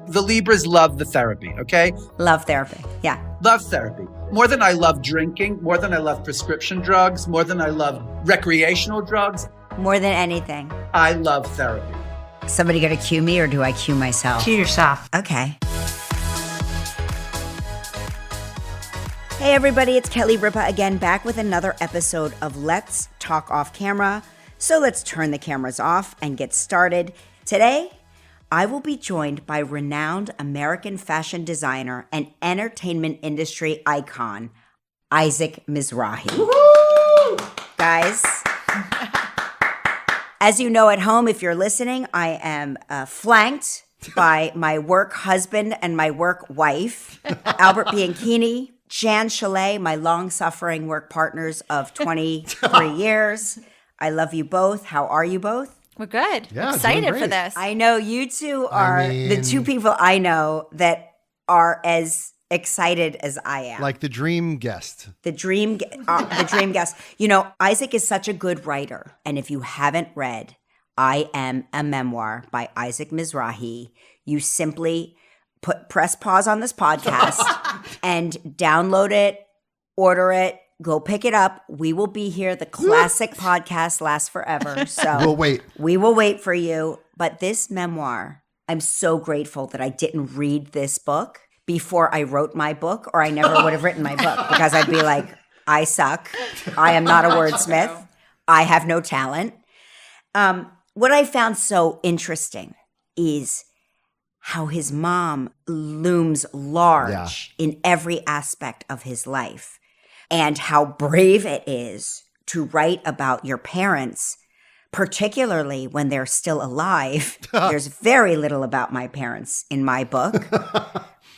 The Libras love the therapy, okay? Love therapy. Yeah. Love therapy. More than I love drinking, more than I love prescription drugs, more than I love recreational drugs. More than anything. I love therapy. Somebody gonna cue me or do I cue myself? Cue yourself. Okay. Hey everybody, it's Kelly Ripa again, back with another episode of Let's Talk Off Camera. So let's turn the cameras off and get started. Today, I will be joined by renowned American fashion designer and entertainment industry icon, Isaac Mizrahi. Woo-hoo! Guys, as you know at home, if you're listening, I am flanked by my work husband and my work wife, Albert Bianchini, Jan Chalet, my long-suffering work partners of 23 years. I love you both. How are you both? We're good. Yeah, excited for this. I know you two are the two people I know that are as excited as I am. Like the dream guest. The dream guest. You know, Isaac is such a good writer. And if you haven't read I Am a Memoir by Isaac Mizrahi, you simply press pause on this podcast and download it, order it, go pick it up. We will be here. The classic podcast lasts forever. So We'll wait. We will wait for you. But this memoir, I'm so grateful that I didn't read this book before I wrote my book, or I never would have written my book, because I'd be like, I suck. I am not a wordsmith. I have no talent. What I found so interesting is how his mom looms large in every aspect of his life, and how brave it is to write about your parents, particularly when they're still alive. There's very little about my parents in my book,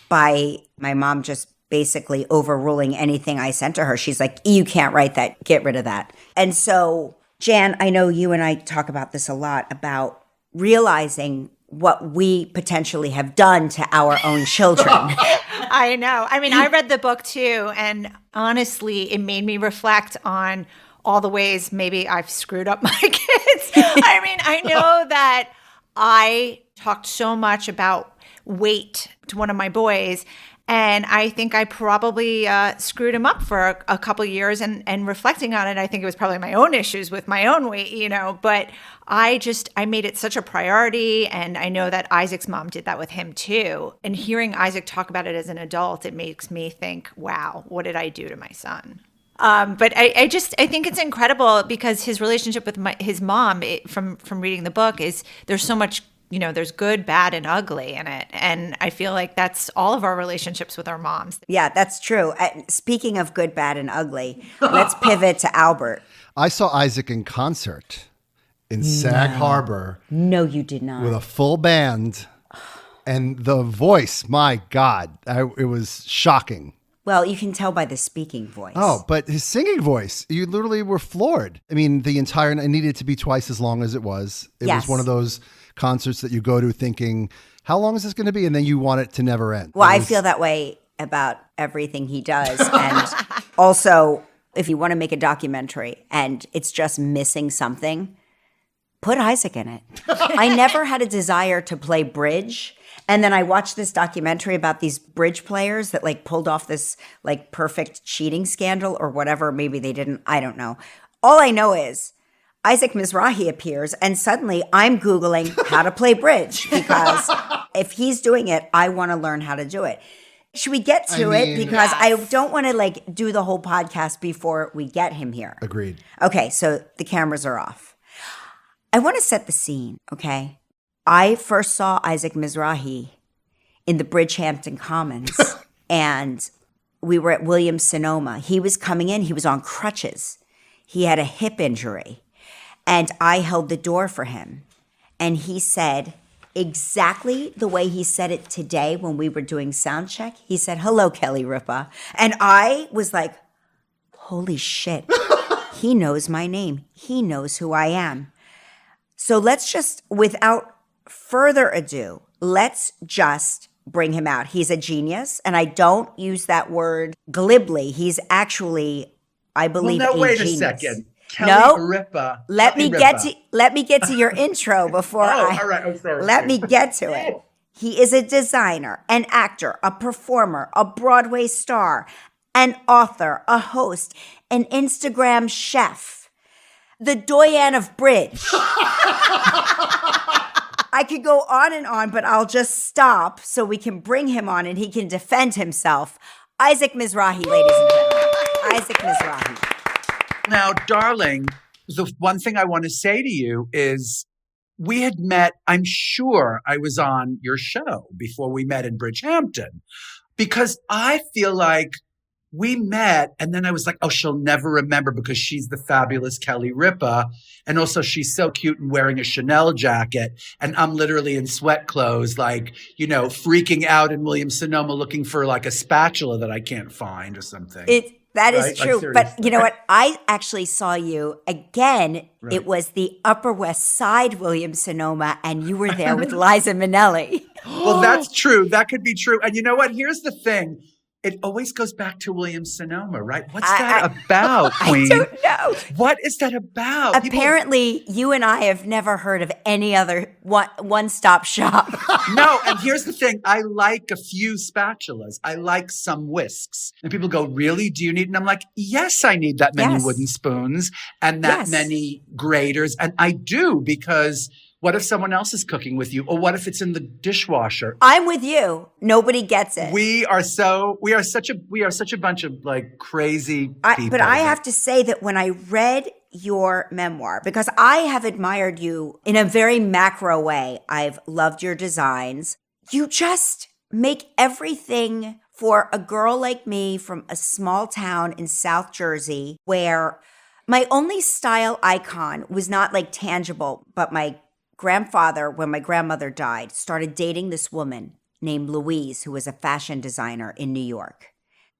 by my mom just basically overruling anything I sent to her. She's like, you can't write that. Get rid of that. And so, Jan, I know you and I talk about this a lot, about realizing what we potentially have done to our own children. I know. I mean, I read the book too, and honestly, it made me reflect on all the ways maybe I've screwed up my kids. I mean, I know that I talked so much about weight to one of my boys, and I think I probably screwed him up for a couple of years. And reflecting on it, I think it was probably my own issues with my own weight, you know. But I made it such a priority, and I know that Isaac's mom did that with him too. And hearing Isaac talk about it as an adult, it makes me think, wow, what did I do to my son? But I think it's incredible, because his relationship with his mom, from reading the book, is there's so much. You know, there's good, bad, and ugly in it. And I feel like that's all of our relationships with our moms. Yeah, that's true. Speaking of good, bad, and ugly, let's pivot to Albert. I saw Isaac in concert in Sag Harbor. No, you did not. With a full band. And the voice, my God, it was shocking. Well, you can tell by the speaking voice. Oh, but his singing voice, you literally were floored. I mean, it needed to be twice as long as it was. It was one of those concerts that you go to thinking, how long is this going to be? And then you want it to never end. Well, I feel that way about everything he does. And also, if you want to make a documentary and it's just missing something, put Isaac in it. I never had a desire to play bridge. And then I watched this documentary about these bridge players that like pulled off this like perfect cheating scandal or whatever. Maybe they didn't. I don't know. All I know is Isaac Mizrahi appears, and suddenly I'm Googling how to play bridge, because if he's doing it, I want to learn how to do it. Should we get to it? Because I don't want to like do the whole podcast before we get him here. Agreed. Okay, so the cameras are off. I want to set the scene, okay? I first saw Isaac Mizrahi in the Bridgehampton Commons, and we were at Williams Sonoma. He was coming in. He was on crutches. He had a hip injury. And I held the door for him. And he said exactly the way he said it today when we were doing sound check. He said, "Hello, Kelly Ripa." And I was like, holy shit. He knows my name. He knows who I am. So let's just, without further ado, let's just bring him out. He's a genius. And I don't use that word glibly. He's actually, I believe, a wait genius. a second. Kelly Ripa. Let me get to your intro before all right. I'm sorry. Let me get to it. He is a designer, an actor, a performer, a Broadway star, an author, a host, an Instagram chef, the Doyenne of bridge. I could go on, but I'll just stop so we can bring him on and he can defend himself. Isaac Mizrahi, ladies and gentlemen. Isaac Mizrahi. Now, darling, the one thing I want to say to you is we had met, I'm sure I was on your show before we met in Bridgehampton, because I feel like we met and then I was like, oh, she'll never remember because she's the fabulous Kelly Ripa. And also she's so cute and wearing a Chanel jacket. And I'm literally in sweat clothes, like, you know, freaking out in Williams Sonoma looking for like a spatula that I can't find or something. That is Right? true. Like, but you know what? I actually saw you again. Right. It was the Upper West Side Williams Sonoma, and you were there with Liza Minnelli. Well, that's true. That could be true. And you know what? Here's the thing. It always goes back to Williams Sonoma, right? What's that about, Queen? I don't know. What is that about? Apparently, you and I have never heard of any other one-stop shop. No, and here's the thing. I like a few spatulas. I like some whisks. And people go, really? Do you need? And I'm like, yes, I need that many Yes. wooden spoons and that Yes. many graters. And I do, because what if someone else is cooking with you? Or what if it's in the dishwasher? I'm with you. Nobody gets it. We are such a bunch of like crazy people. But I have to say that when I read your memoir, because I have admired you in a very macro way, I've loved your designs. You just make everything for a girl like me from a small town in South Jersey, where my only style icon was not like tangible, but my grandfather, when my grandmother died, started dating this woman named Louise, who was a fashion designer in New York.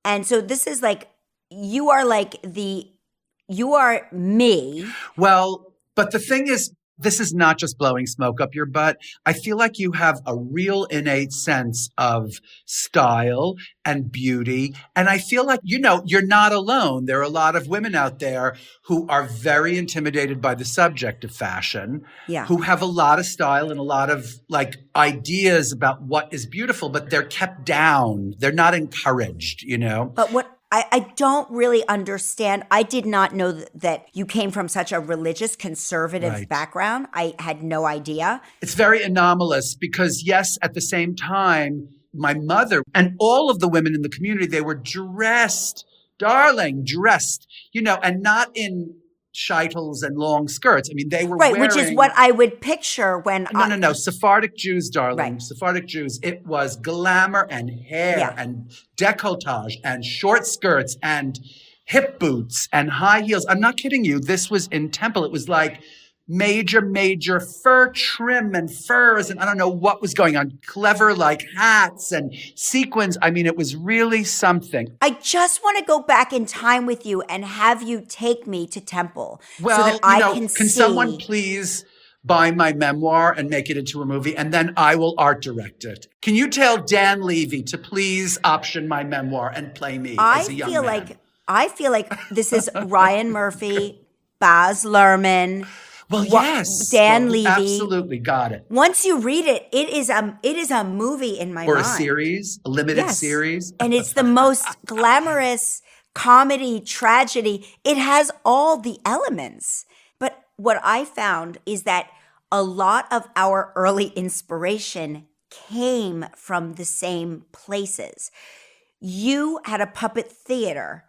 And so this is like, you are me. Well, but the thing is, this is not just blowing smoke up your butt. I feel like you have a real innate sense of style and beauty. And I feel like, you know, you're not alone. There are a lot of women out there who are very intimidated by the subject of fashion, who have a lot of style and a lot of like ideas about what is beautiful, but they're kept down. They're not encouraged, you know? But what I don't really understand. I did not know that you came from such a religious conservative background. I had no idea. It's very anomalous because, yes, at the same time, my mother and all of the women in the community, they were dressed, you know, and not in scheitels and long skirts. I mean, they were wearing... which is what I would picture when... No. Sephardic Jews, darling. Right. Sephardic Jews. It was glamour and hair and decolletage and short skirts and hip boots and high heels. I'm not kidding you. This was in Temple. It was like major fur trim and furs, and I don't know what was going on. Clever like hats and sequins. I mean, it was really something. I just want to go back in time with you and have you take me to Temple so that I can see. Can someone please buy my memoir and make it into a movie, and then I will art direct it? Can you tell Dan Levy to please option my memoir and play me as a young man? I feel like this is Ryan Murphy, Baz Luhrmann. Well, yes. Dan Levy. Absolutely. Got it. Once you read it, it is a movie in my mind. Or a series, a limited series. And it's the most glamorous comedy, tragedy. It has all the elements. But what I found is that a lot of our early inspiration came from the same places. You had a puppet theater.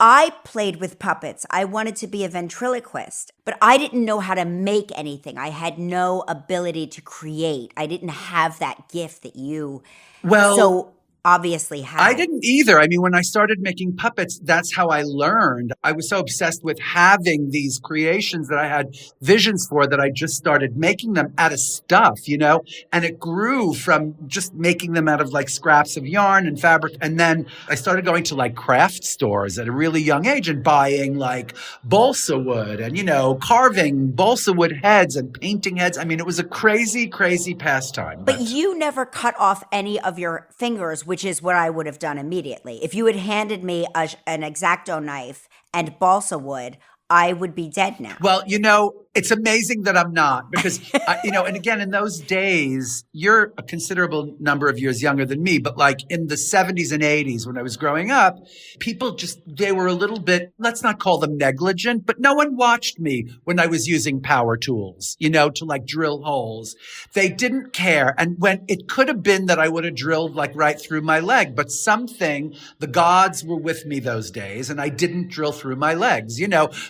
I played with puppets. I wanted to be a ventriloquist, but I didn't know how to make anything. I had no ability to create. I didn't have that gift that you so obviously have. I didn't either. I mean, when I started making puppets, that's how I learned. I was so obsessed with having these creations that I had visions for that I just started making them out of stuff, you know? And it grew from just making them out of like scraps of yarn and fabric. And then I started going to like craft stores at a really young age and buying like balsa wood and, you know, carving balsa wood heads and painting heads. I mean, it was a crazy, crazy pastime. But you never cut off any of your fingers, which is what I would have done immediately. If you had handed me an X-Acto knife and balsa wood, I would be dead now. Well, you know, It's amazing that I'm not because, and again, in those days, you're a considerable number of years younger than me, but like in the 70s and 80s when I was growing up, people they were a little bit, let's not call them negligent, but no one watched me when I was using power tools, to like drill holes. They didn't care. And when it could have been that I would have drilled like right through my leg, but the gods were with me those days and I didn't drill through my legs,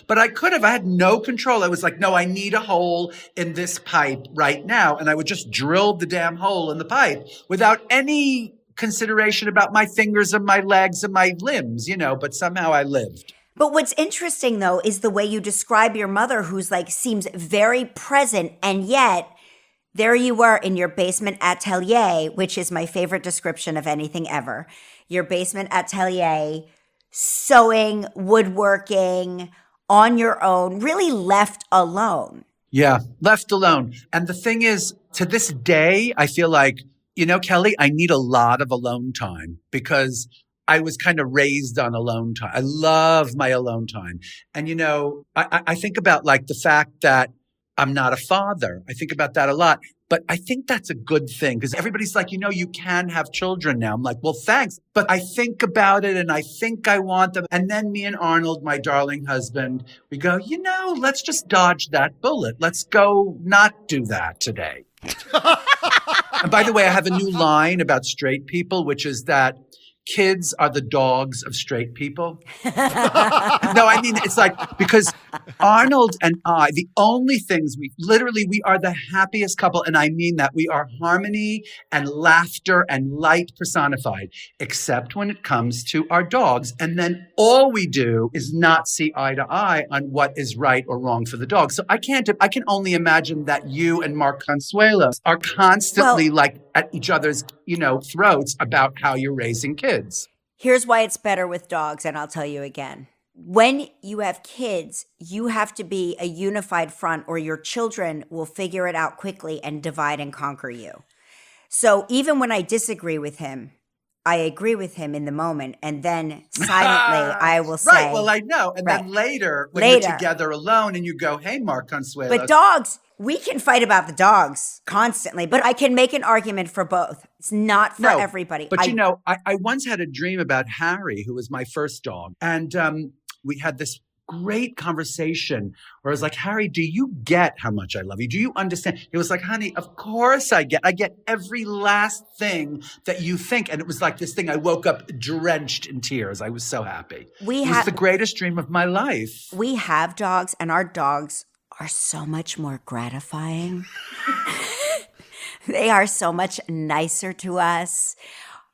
but I had no control. I was like, no, I need a hole in this pipe right now. And I would just drill the damn hole in the pipe without any consideration about my fingers and my legs and my limbs, but somehow I lived. But what's interesting though, is the way you describe your mother, who's like, seems very present. And yet there you were in your basement atelier, which is my favorite description of anything ever. Your basement atelier, sewing, woodworking, on your own, really left alone. Yeah, left alone. And the thing is, to this day, I feel like, Kelly, I need a lot of alone time because I was kind of raised on alone time. I love my alone time. And, I think about like the fact that I'm not a father. I think about that a lot. But I think that's a good thing because everybody's like, you can have children now. I'm like, well, thanks. But I think about it and I think I want them. And then me and Arnold, my darling husband, we go, let's just dodge that bullet. Let's go not do that today. And by the way, I have a new line about straight people, which is that kids are the dogs of straight people. No, I mean, it's like, because Arnold and I, the only things we are the happiest couple. And I mean that we are harmony and laughter and light personified, except when it comes to our dogs. And then all we do is not see eye to eye on what is right or wrong for the dog. So I can only imagine that you and Mark Consuelo are constantly like at each other's, throats about how you're raising kids. Here's why it's better with dogs, and I'll tell you again. When you have kids, you have to be a unified front or your children will figure it out quickly and divide and conquer you. So even when I disagree with him, I agree with him in the moment, and then silently I will say... Right, well, I know. And then later, when you're together alone and you go, hey, Mark Consuelo. But dogs, we can fight about the dogs constantly, but I can make an argument for both. It's not for everybody. But I once had a dream about Harry, who was my first dog. And we had this great conversation where I was like, Harry, do you get how much I love you? Do you understand? He was like, honey, of course I get every last thing that you think. And it was like this thing. I woke up drenched in tears. I was so happy. It was the greatest dream of my life. We have dogs, and our dogs are so much more gratifying. They are so much nicer to us.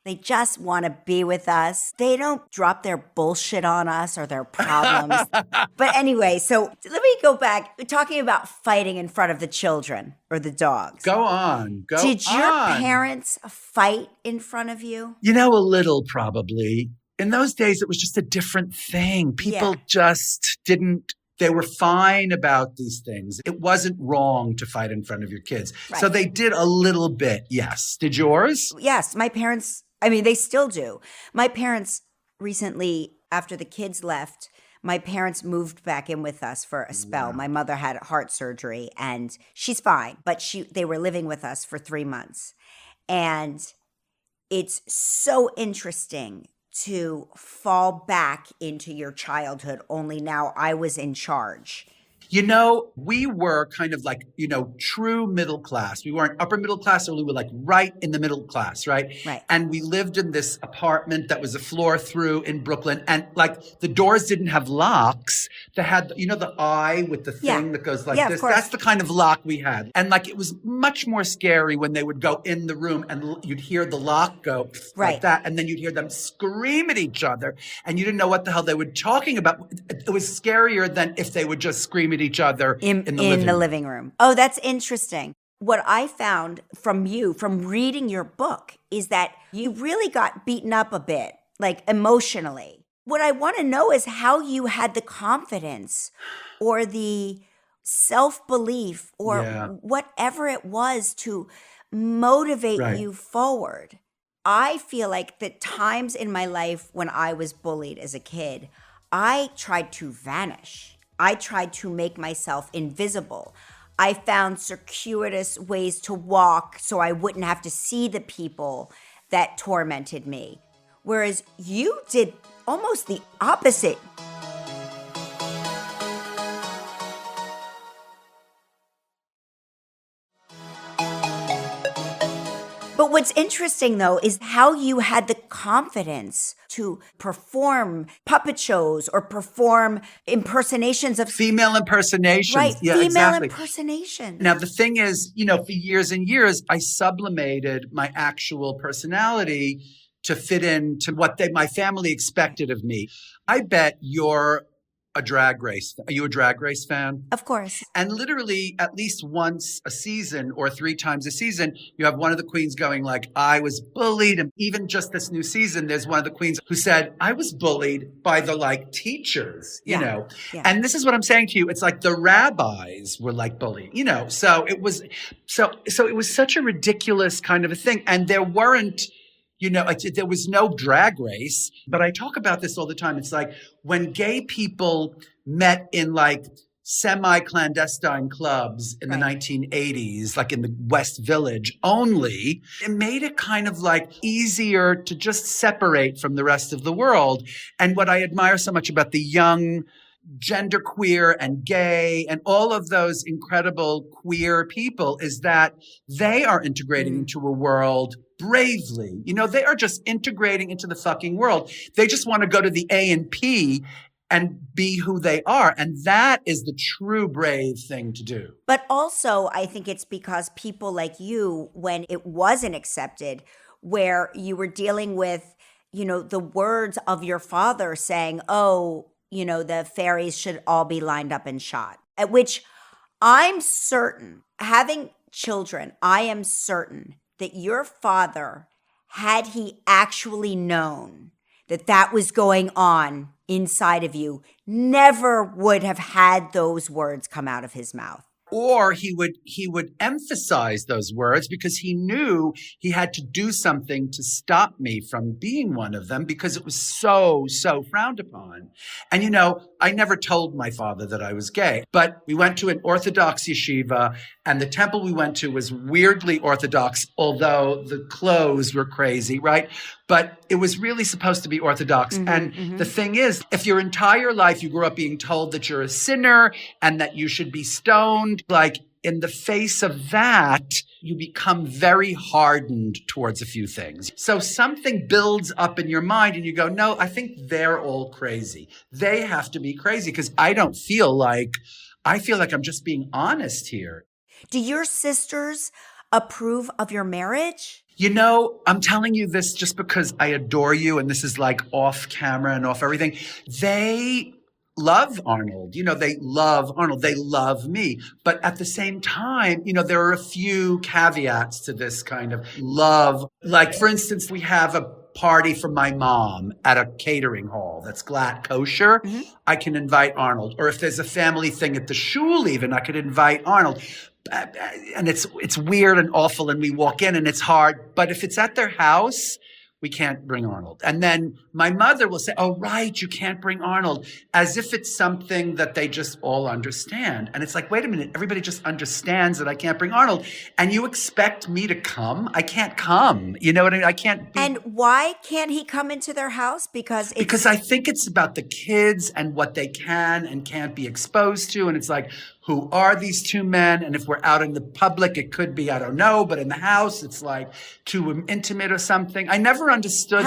They just want to be with us. They don't drop their bullshit on us or their problems. But anyway, so let me go back. We're talking about fighting in front of the children or the dogs. Go on. Did your parents fight in front of you? A little probably. In those days, it was just a different thing. People just didn't. They were fine about these things. It wasn't wrong to fight in front of your kids. Right. So they did a little bit, yes. Did yours? Yes. My parents, they still do. My parents recently, after the kids left, my parents moved back in with us for a spell. Wow. My mother had heart surgery and she's fine, but they were living with us for 3 months. And it's so interesting to fall back into your childhood, only now I was in charge. We were kind of like, true middle class. We weren't upper middle class, or we were like right in the middle class, right? Right. And we lived in this apartment that was a floor through in Brooklyn. And like the doors didn't have locks. They had, the eye with the thing that goes like this. That's the kind of lock we had. And like it was much more scary when they would go in the room and you'd hear the lock go like that. And then you'd hear them scream at each other. And you didn't know what the hell they were talking about. It was scarier than if they would just scream at each other in the living room. Oh, that's interesting. What I found from reading your book, is that you really got beaten up a bit, like emotionally. What I want to know is how you had the confidence or the self-belief or whatever it was to motivate you forward. I feel like the times in my life when I was bullied as a kid, I tried to vanish. I tried to make myself invisible. I found circuitous ways to walk so I wouldn't have to see the people that tormented me. Whereas you did almost the opposite. But what's interesting, though, is how you had the confidence to perform puppet shows or perform impersonations of female impersonations. Right, yeah, female exactly. impersonations. Now, the thing is, for years and years, I sublimated my actual personality to fit into what my family expected of me. I bet you're a drag race. Are you a drag race fan? Of course. And literally at least once a season or 3 times a season, you have one of the queens going like, I was bullied. And even just this new season, there's one of the queens who said, I was bullied by the teachers, you know. Yeah. And this is what I'm saying to you. It's like the rabbis were bullying, So it was such a ridiculous kind of a thing. And there weren't, there was no drag race, but I talk about this all the time. It's like when gay people met in semi-clandestine clubs in the 1980s, in the West Village only, it made it kind of easier to just separate from the rest of the world. And what I admire so much about the young genderqueer and gay and all of those incredible queer people is that they are integrating into a world bravely. They are just integrating into the fucking world. They just want to go to the A&P and be who they are. And that is the true brave thing to do. But also, I think it's because people like you, when it wasn't accepted, where you were dealing with, the words of your father saying, the fairies should all be lined up and shot. At which I'm certain, having children, I am certain that your father, had he actually known that that was going on inside of you, never would have had those words come out of his mouth. Or he would emphasize those words because he knew he had to do something to stop me from being one of them because it was so, so frowned upon. And, I never told my father that I was gay, but we went to an Orthodox yeshiva and the temple we went to was weirdly Orthodox, although the clothes were crazy, right? But it was really supposed to be Orthodox. The thing is, if your entire life you grew up being told that you're a sinner and that you should be stoned, in the face of that, you become very hardened towards a few things. So something builds up in your mind and you go, no, I think they're all crazy. They have to be crazy because I feel like I'm just being honest here. Do your sisters approve of your marriage? I'm telling you this just because I adore you, and this is off camera and off everything. They love Arnold. They love Arnold. They love me. But at the same time, there are a few caveats to this kind of love. For instance, we have a party for my mom at a catering hall that's glatt kosher. I can invite Arnold. Or if there's a family thing at the shul even, I could invite Arnold. And it's weird and awful and we walk in and it's hard. But if it's at their house, we can't bring Arnold. And then my mother will say, oh, right, you can't bring Arnold, as if it's something that they just all understand. And it's wait a minute, everybody just understands that I can't bring Arnold. And you expect me to come? I can't come. You know what I mean? I can't be. And why can't he come into their house? Because I think it's about the kids and what they can and can't be exposed to. And it's who are these two men? And if we're out in the public, it could be, I don't know, but in the house, it's too intimate or something. I never understood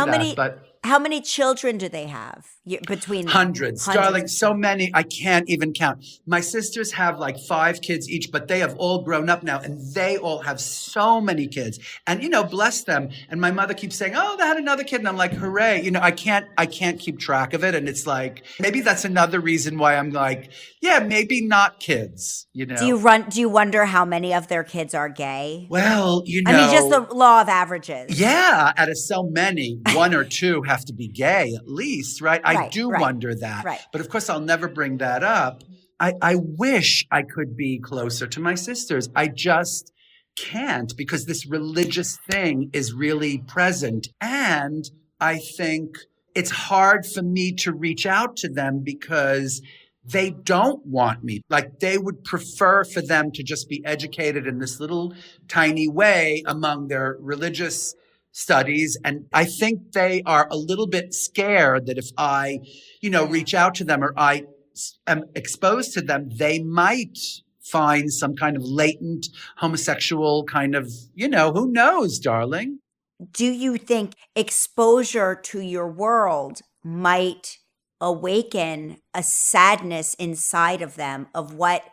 how many children do they have between them? Hundreds, darling, so many, I can't even count. My sisters have 5 kids each, but they have all grown up now and they all have so many kids. And, bless them. And my mother keeps saying, oh, they had another kid. And I'm hooray. I can't keep track of it. And it's maybe that's another reason why I'm yeah, maybe not kids, Do you wonder how many of their kids are gay? Well, I mean, just the law of averages. Yeah, out of so many, 1 or 2 have to be gay at least, right? I do wonder that. Right. But of course, I'll never bring that up. I wish I could be closer to my sisters. I just can't because this religious thing is really present. And I think it's hard for me to reach out to them because they don't want me. Like they would prefer for them to just be educated in this little tiny way among their religious studies. And I think they are a little bit scared that if I, reach out to them or I am exposed to them, they might find some kind of latent homosexual kind of, who knows, darling? Do you think exposure to your world might awaken a sadness inside of them of what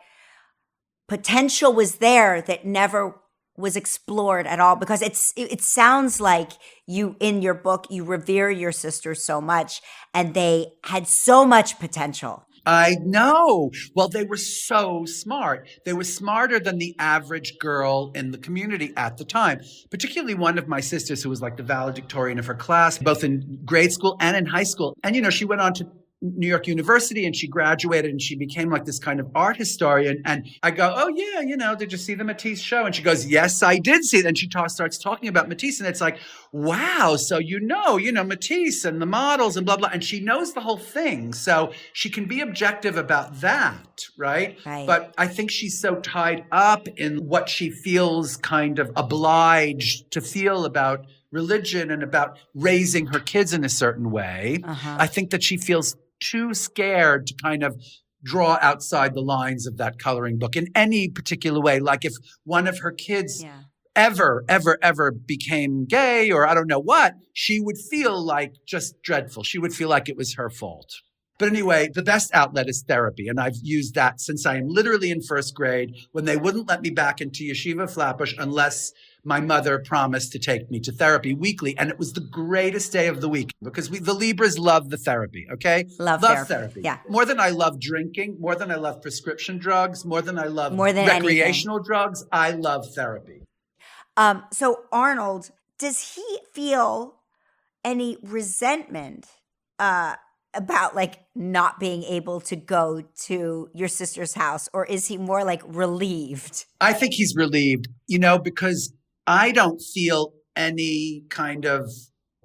potential was there that never was explored at all? Because it sounds like you, in your book, you revere your sisters so much and they had so much potential. I know. Well, they were so smart. They were smarter than the average girl in the community at the time, particularly one of my sisters who was like the valedictorian of her class, both in grade school and in high school. And, she went on to New York University and she graduated and she became like this kind of art historian. And I go, oh yeah, did you see the Matisse show? And she goes, yes, I did see it. And she starts talking about Matisse and it's like, wow. So, Matisse and the models and blah, blah. And she knows the whole thing. So she can be objective about that. Right. But I think she's so tied up in what she feels kind of obliged to feel about religion and about raising her kids in a certain way. I think that she feels too scared to kind of draw outside the lines of that coloring book in any particular way. Like if one of her kids ever became gay or I don't know what, she would feel like just dreadful. She would feel like it was her fault. But anyway, the best outlet is therapy. And I've used that since I am literally in first grade when they wouldn't let me back into Yeshiva Flatbush unless my mother promised to take me to therapy weekly. And it was the greatest day of the week because the Libras love the therapy, okay? Love therapy. Yeah. More than I love drinking, more than I love prescription drugs, more than I love recreational drugs, I love therapy. So Arnold, does he feel any resentment about like not being able to go to your sister's house, or is he more like relieved? I think he's relieved, because I don't feel any kind of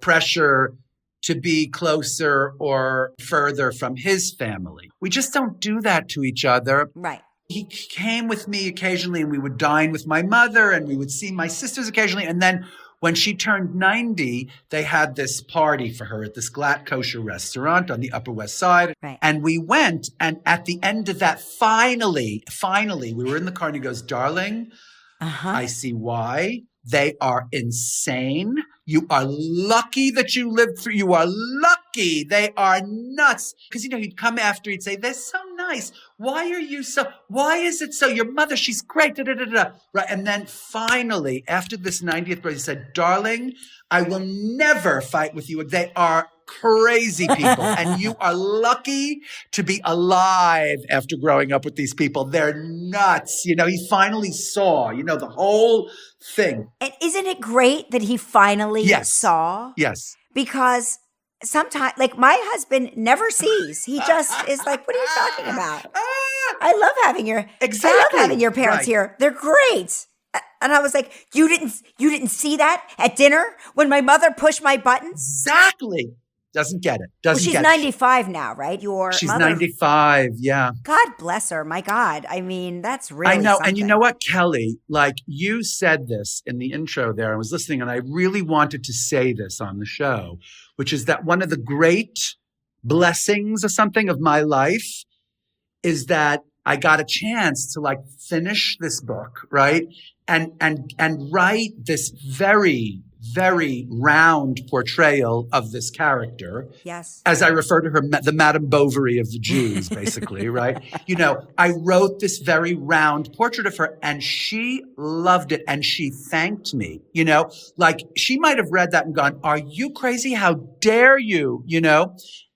pressure to be closer or further from his family. We just don't do that to each other. Right. He came with me occasionally and we would dine with my mother and we would see my sisters occasionally. And then when she turned 90, they had this party for her at this Glatt Kosher restaurant on the Upper West Side. Right. And we went. And at the end of that, finally, we were in the car and he goes, darling, I see why. They are insane. You are lucky that you lived through. You are lucky. They are nuts. Because, he'd come after, he'd say, they're so nice. Why is it so? Your mother, she's great. Da, da, da, da. Right. And then finally, after this 90th birthday, he said, darling, I will never fight with you. They are crazy people. And you are lucky to be alive after growing up with these people. They're nuts. He finally saw, the whole thing. And isn't it great that he finally saw? Yes. Because sometimes, like my husband never sees. He just is like, what are you talking about? I love having your parents here. They're great. And I was like, you didn't see that at dinner when my mother pushed my buttons? Exactly. Doesn't get it. She's 95 now, right? She's 95, yeah. God bless her. My God. I mean, that's really I know. something. And you know what, Kelly? Like you said this in the intro there. I was listening and I really wanted to say this on the show, which is that one of the great blessings or something of my life is that I got a chance to like finish this book, right? And write this very, very round portrayal of this character. Yes. As I refer to her, the Madame Bovary of the Jews, basically, right? I wrote this very round portrait of her and she loved it and she thanked me, like she might have read that and gone, are you crazy? How dare you,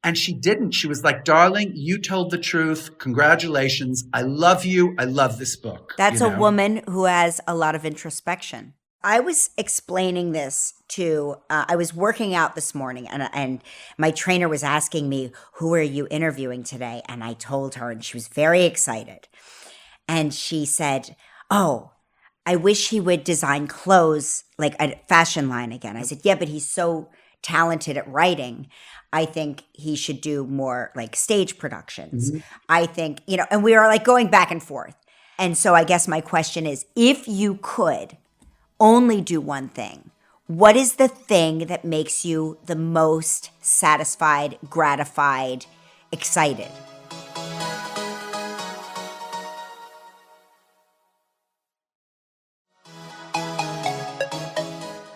And she didn't. She was like, darling, you told the truth. Congratulations. I love you. I love this book. That's a woman who has a lot of introspection. I was explaining this to, I was working out this morning and my trainer was asking me, who are you interviewing today? And I told her and she was very excited. And she said, oh, I wish he would design clothes like a fashion line again. I said, yeah, but he's so talented at writing. I think he should do more like stage productions. I think, and we are like going back and forth. And so I guess my question is, if you could only do one thing, what is the thing that makes you the most satisfied, gratified, excited?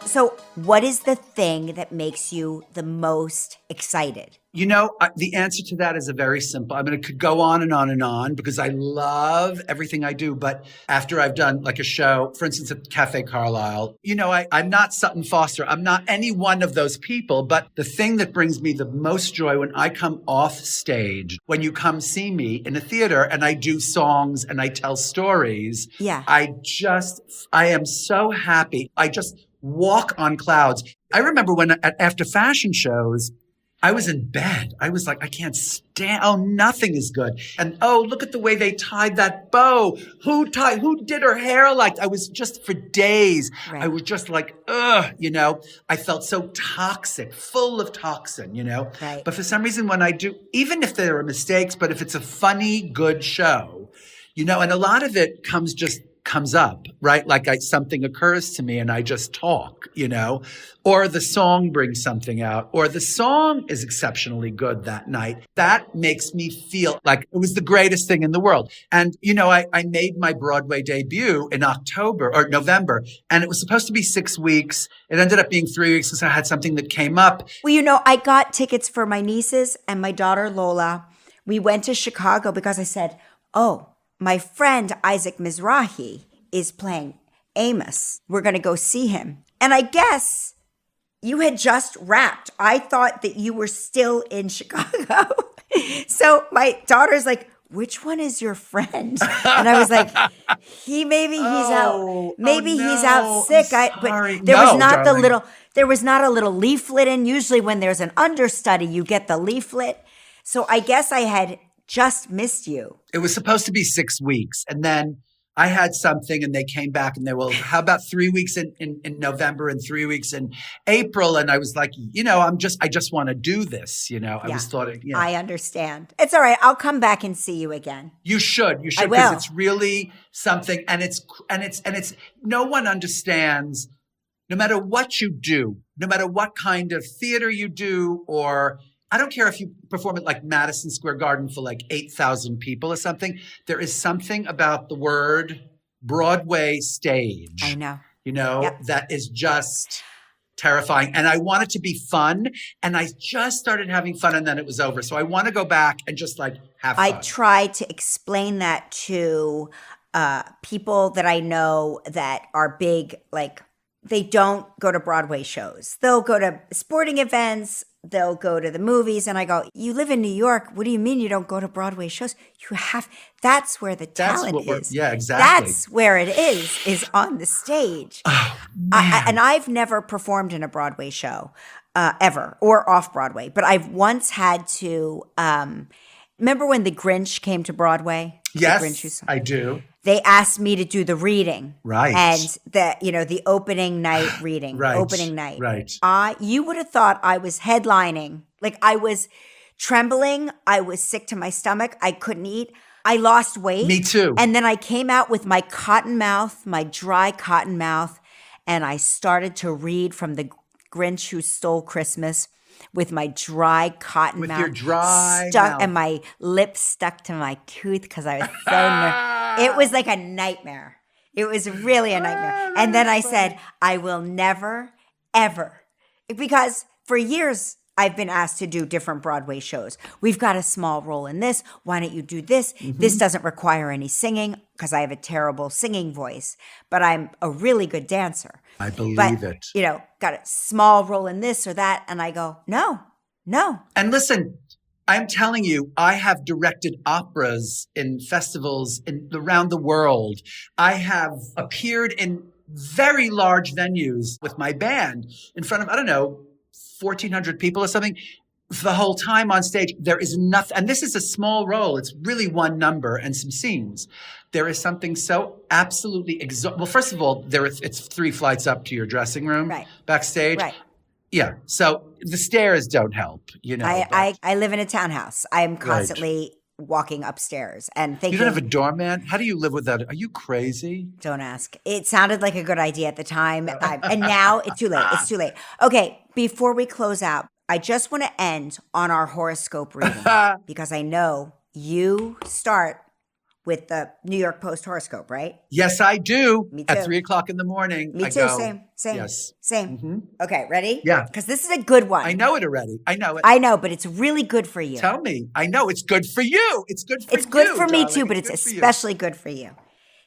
So what is the thing that makes you the most excited? The answer to that is a very simple. I mean, it could go on and on and on because I love everything I do. But after I've done like a show, for instance, at Cafe Carlisle, I'm not Sutton Foster. I'm not any one of those people. But the thing that brings me the most joy when I come off stage, when you come see me in a theater and I do songs and I tell stories, I am so happy. I just walk on clouds. I remember when after fashion shows, I was in bed. I was like, I can't stand, nothing is good. And look at the way they tied that bow. Who did her hair like, I was just for days. Right. I was just like, I felt so toxic, full of toxin, Right. But for some reason when I do, even if there are mistakes, but if it's a funny, good show, and a lot of it comes up, right? Like something occurs to me and I just talk, or the song brings something out, or the song is exceptionally good that night. That makes me feel like it was the greatest thing in the world. And, I made my Broadway debut in November, and it was supposed to be 6 weeks. It ended up being 3 weeks because I had something that came up. Well, I got tickets for my nieces and my daughter Lola. We went to Chicago because I said, my friend Isaac Mizrahi is playing Amos. We're going to go see him. And I guess you had just wrapped. I thought that you were still in Chicago. So my daughter's like, which one is your friend? And I was like, he's out. Maybe he's out sick. But there was not a little leaflet in. Usually when there's an understudy, you get the leaflet. So I guess I had just missed you. It was supposed to be 6 weeks. And then I had something and they came back and they were, how about 3 weeks in November and 3 weeks in April? And I was like, I just want to do this. I understand. It's all right. I'll come back and see you again. You should, because it's really something. And it's no one understands, no matter what you do, no matter what kind of theater you do, or I don't care if you perform at like Madison Square Garden for like 8,000 people or something. There is something about the word Broadway stage. I know. That is just terrifying. And I want it to be fun. And I just started having fun and then it was over. So I want to go back and just like have fun. I try to explain that to people that I know that are big, like they don't go to Broadway shows. They'll go to sporting events. They'll go to the movies. And I go, you live in New York. What do you mean you don't go to Broadway shows? That's where the talent is. Yeah, exactly. That's where it is on the stage. Oh, man. And I've never performed in a Broadway show ever, or off Broadway. But I've once had to, remember when The Grinch came to Broadway? Yes, I do. They asked me to do the reading. Right. And the opening night reading. Right. Opening night. Right. You would have thought I was headlining. Like I was trembling. I was sick to my stomach. I couldn't eat. I lost weight. Me too. And then I came out with my cotton mouth, my dry cotton mouth, and I started to read from The Grinch Who Stole Christmas with my dry cotton mouth. With your dry stuck, mouth. And my lips stuck to my tooth because I was so nervous. It was like a nightmare. It was really a nightmare. And then I said, I will never, ever, because for years I've been asked to do different Broadway shows. We've got a small role in this. Why don't you do this? Mm-hmm. This doesn't require any singing because I have a terrible singing voice, but I'm a really good dancer. I believe it. Got a small role in this or that. And I go, no. And listen, I'm telling you, I have directed operas in festivals around the world. I have appeared in very large venues with my band in front of, 1,400 people or something. The whole time on stage, there is nothing, and this is a small role. It's really one number and some scenes. There is something so absolutely well, first of all, it's 3 flights up to your dressing room backstage. Right. Yeah. So the stairs don't help, you know. I live in a townhouse. I'm constantly walking upstairs and thinking. You don't have a doorman? How do you live without it? Are you crazy? Don't ask. It sounded like a good idea at the time. And now it's too late. It's too late. Okay. Before we close out, I just want to end on our horoscope reading because I know you start with the New York Post horoscope, right? Yes, I do. Me too. At 3:00 in the morning. Me I too. go. Same. Yes. Same. Mm-hmm. Okay, ready? Yeah. Because this is a good one. I know it already. I know it. I know, but it's really good for you. Tell me. I know it's good for you. It's good for you. It's good for me darling. too, but it's especially good for you.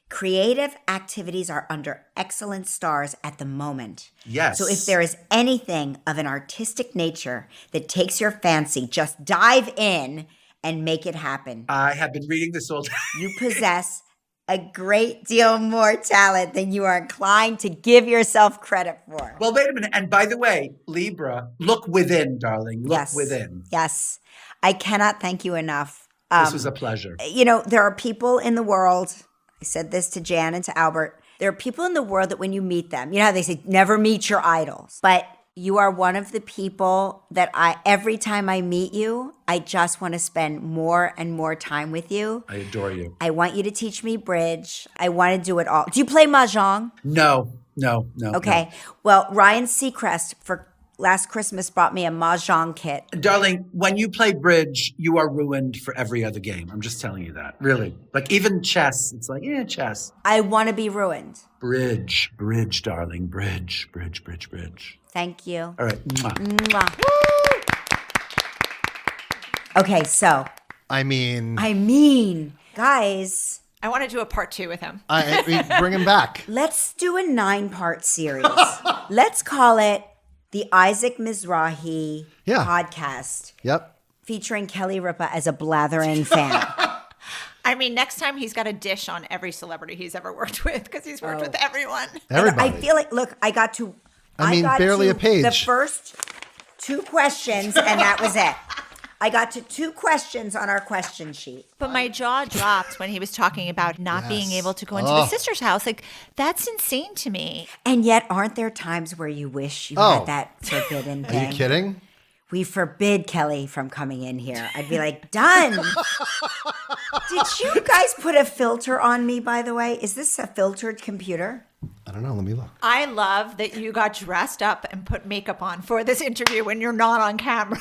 Creative activities are under excellent stars at the moment. Yes. So if there is anything of an artistic nature that takes your fancy, just dive in and make it happen. I have been reading this all day. You possess a great deal more talent than you are inclined to give yourself credit for. Well, wait a minute. And by the way, Libra, look within, darling. Look within. Yes. I cannot thank you enough. This was a pleasure. You know, there are people in the world, I said this to Jan and to Albert, there are people in the world that when you meet them, you know how they say, never meet your idols. But you are one of the people that every time I meet you, I just want to spend more and more time with you. I adore you. I want you to teach me bridge. I want to do it all. Do you play mahjong? No. Okay. No. Well, Ryan Seacrest for last Christmas brought me a mahjong kit. Darling, when you play bridge, you are ruined for every other game. I'm just telling you that. Really. Like even chess, it's like, chess. I want to be ruined. Bridge, darling. Bridge. Thank you. All right. Mwah. Mwah. Okay, so. I mean, guys. I want to do a part 2 with him. I mean, bring him back. Let's do a 9-part series. Let's call it the Isaac Mizrahi podcast. Yep. Featuring Kelly Ripa as a blathering fan. I mean, next time he's got a dish on every celebrity he's ever worked with because he's worked with everyone. Everybody. I feel like, look, I got barely to a page. The first 2 questions, and that was it. I got to 2 questions on our question sheet. But my jaw dropped when he was talking about not being able to go into the sister's house. Like, that's insane to me. And yet, aren't there times where you wish you had that forbidden thing? Are you kidding? We forbid Kelly from coming in here. I'd be like, done. Did you guys put a filter on me, by the way? Is this a filtered computer? I don't know. Let me look. I love that you got dressed up and put makeup on for this interview when you're not on camera.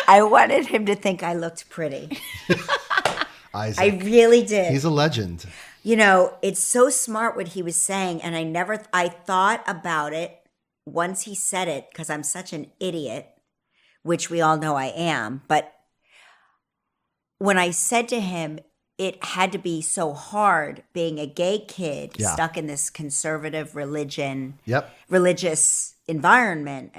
I wanted him to think I looked pretty. Isaac. I really did. He's a legend. You know, it's so smart what he was saying. And I thought about it once he said it because I'm such an idiot, which we all know I am. But when I said to him, it had to be so hard being a gay kid stuck in this conservative religious environment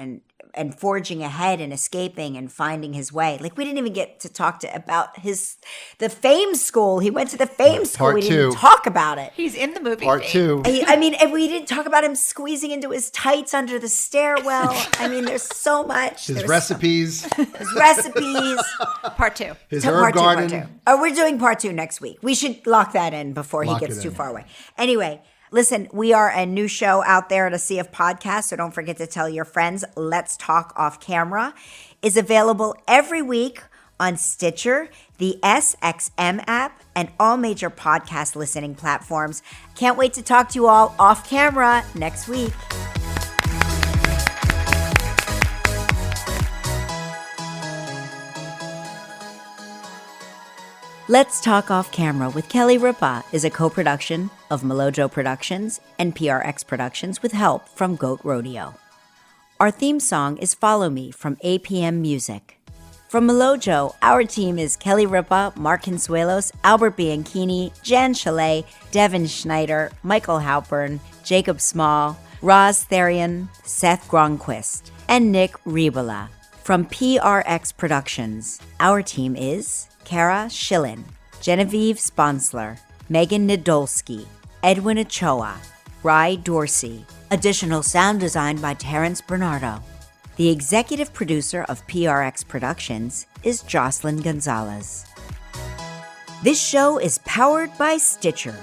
and forging ahead and escaping and finding his way. Like we didn't even get to talk about the fame school. He went to the fame school. We didn't even talk about it. He's in the movie. Part 2. I mean, and we didn't talk about him squeezing into his tights under the stairwell. I mean, there's so much. His recipes. His recipes. Part 2. His herb garden. Part 2. Oh, we're doing part 2 next week. We should lock that in before he gets too far away. Anyway, listen, we are a new show out there at a sea of podcasts, so don't forget to tell your friends. Let's Talk Off Camera is available every week on Stitcher, the SXM app, and all major podcast listening platforms. Can't wait to talk to you all off camera next week. Let's Talk Off Camera with Kelly Ripa is a co-production of Melojo Productions and PRX Productions with help from Goat Rodeo. Our theme song is Follow Me from APM Music. From Melojo, our team is Kelly Ripa, Mark Consuelos, Albert Bianchini, Jan Chalet, Devin Schneider, Michael Halpern, Jacob Small, Roz Therian, Seth Gronquist, and Nick Ribola. From PRX Productions, our team is Kara Schillen, Genevieve Sponsler, Megan Nadolski, Edwin Ochoa, Rye Dorsey. Additional sound design by Terrence Bernardo. The executive producer of PRX Productions is Jocelyn Gonzalez. This show is powered by Stitcher.